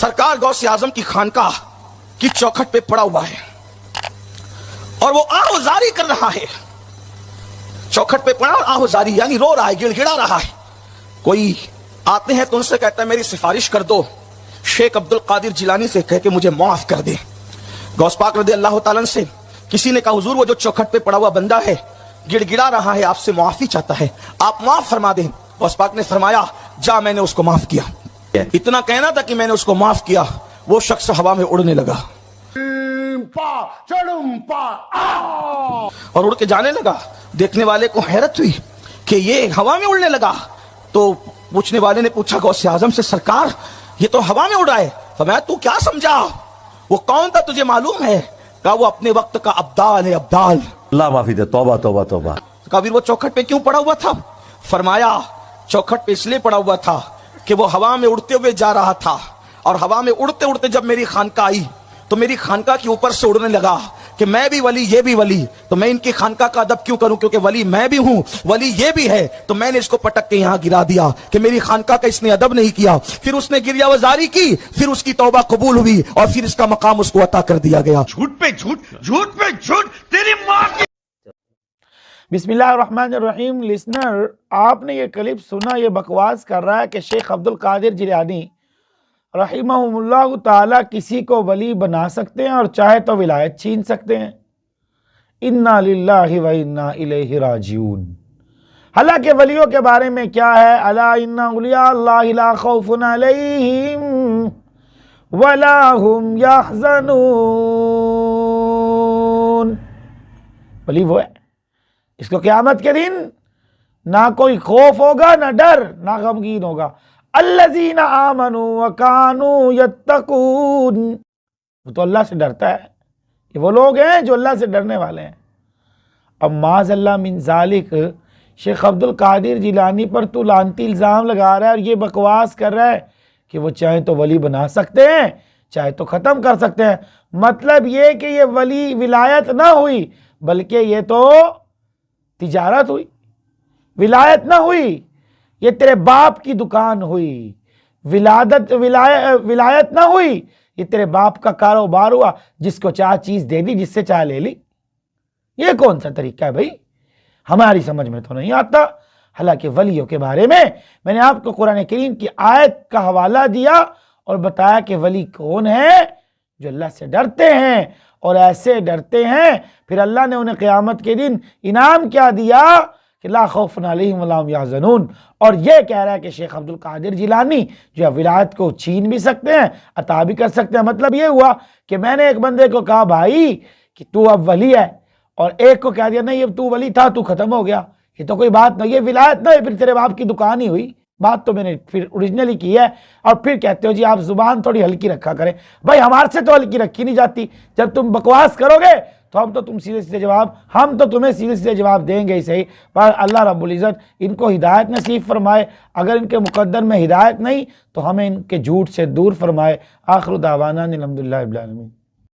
سرکار غوث اعظم کی خانقاہ کی چوکھٹ پہ پڑا ہوا ہے اور وہ آہوزاری کر رہا ہے. چوکھٹ پہ پڑا اور آہوزاری یعنی رو رہا ہے, گڑ گڑا رہا ہے. کوئی آتے ہیں تو ان سے کہتا ہے میری سفارش کر دو, شیخ عبد القادر جیلانی سے کہہ کے مجھے معاف کر دے. غوث پاک رضی اللہ تعالیٰ سے کسی نے کہا حضور وہ جو چوکھٹ پہ پڑا ہوا بندہ ہے گڑ گڑا رہا ہے آپ سے معافی چاہتا ہے, آپ معاف فرما دیں. غوث پاک نے فرمایا جا میں نے اس کو معاف کیا. اتنا کہنا تھا کہ میں نے اس کو معاف کیا, وہ شخص ہوا میں اڑنے لگا اور اڑ کے جانے لگا. دیکھنے والے کو حیرت ہوئی کہ یہ ہوا میں اڑنے لگا. تو پوچھنے والے نے پوچھا غوث اعظم سے سرکار یہ تو ہوا میں اڑا ہے. فرمایا تو کیا سمجھا, وہ کون تھا تجھے معلوم ہے؟ کہا وہ اپنے وقت کا ابدال ہے, ابدال. اللہ معافی دے, توبہ توبہ توبہ. کہا پھر وہ چوکھٹ پہ کیوں پڑا ہوا تھا؟ فرمایا چوکھٹ پہ اس لیے پڑا ہوا تھا کہ وہ ہوا میں اڑتے ہوئے جا رہا تھا اور ہوا میں اڑتے اڑتے جب میری خانقاہ آئی تو میری خانقاہ کے اوپر سے اڑنے لگا کہ میں بھی ولی یہ بھی ولی, تو میں ان کی خانقاہ کا ادب کیوں کروں, کیونکہ ولی میں بھی ہوں ولی یہ بھی ہے. تو میں نے اس کو پٹک کے یہاں گرا دیا کہ میری خانقاہ کا اس نے ادب نہیں کیا. پھر اس نے گریہ وزاری کی, پھر اس کی توبہ قبول ہوئی اور پھر اس کا مقام اس کو عطا کر دیا گیا. جھوٹ پہ جھوٹ, جھوٹ پہ جھوٹ, تیری ماں کی. بسم اللہ الرحمن الرحیم. لسنر, آپ نے یہ کلپ سنا, یہ بکواس کر رہا ہے کہ شیخ عبد القادر جیلانی رحمہ اللہ تعالی کسی کو ولی بنا سکتے ہیں اور چاہے تو ولایت چھین سکتے ہیں. انا للہ و انا الیہ راجعون. حالانکہ ولیوں کے بارے میں کیا ہے, الا ان اولیاء اللہ لا خوف علیہم ولا هم یحزنون. ولی وہ ہے اس کو قیامت کے دن نہ کوئی خوف ہوگا نہ ڈر نہ غمگین ہوگا. الذین آمنوا وکانوا یتقون. وہ تو اللہ سے ڈرتا ہے, یہ وہ لوگ ہیں جو اللہ سے ڈرنے والے ہیں. اب معاذ اللہ من ذالک شیخ عبد القادر جیلانی پر تو لعنتی الزام لگا رہا ہے اور یہ بکواس کر رہا ہے کہ وہ چاہیں تو ولی بنا سکتے ہیں چاہے تو ختم کر سکتے ہیں. مطلب یہ کہ یہ ولی ولایت نہ ہوئی بلکہ یہ تو تجارت ہوئی, ولایت نہ ہوئی, یہ تیرے باپ کی دکان ہوئی. ولایت نہ ہوئی, یہ تیرے باپ کا کاروبار ہوا, جس کو چاہ چیز دے دی, جس سے چاہ لے لی. یہ کون سا طریقہ ہے بھائی, ہماری سمجھ میں تو نہیں آتا. حالانکہ ولیوں کے بارے میں نے آپ کو قرآن کریم کی آیت کا حوالہ دیا اور بتایا کہ ولی کون ہے, جو اللہ سے ڈرتے ہیں اور ایسے ڈرتے ہیں پھر اللہ نے انہیں قیامت کے دن انعام کیا دیا کہ لا خوف علیہم ولا هم یحزنون. اور یہ کہہ رہا ہے کہ شیخ عبد القادر جیلانی جو ہے ولایت کو چھین بھی سکتے ہیں عطا بھی کر سکتے ہیں. مطلب یہ ہوا کہ میں نے ایک بندے کو کہا بھائی کہ تو اب ولی ہے, اور ایک کو کہہ دیا نہیں اب تو ولی تھا تو ختم ہو گیا. یہ تو کوئی بات نہیں, یہ ولایت نہیں, پھر تیرے باپ کی دکان ہی ہوئی. بات تو میں نے پھر اوریجنلی کی ہے, اور پھر کہتے ہو جی آپ زبان تھوڑی ہلکی رکھا کریں. بھائی ہمارے سے تو ہلکی رکھی نہیں جاتی. جب تم بکواس کرو گے تو ہم تو تمہیں سیدھے سیدھے جواب دیں گے ہی صحیح. پر اللہ رب العزت ان کو ہدایت نصیب فرمائے. اگر ان کے مقدر میں ہدایت نہیں تو ہمیں ان کے جھوٹ سے دور فرمائے. آخر دعوانا الحمدللہ رب العالمین.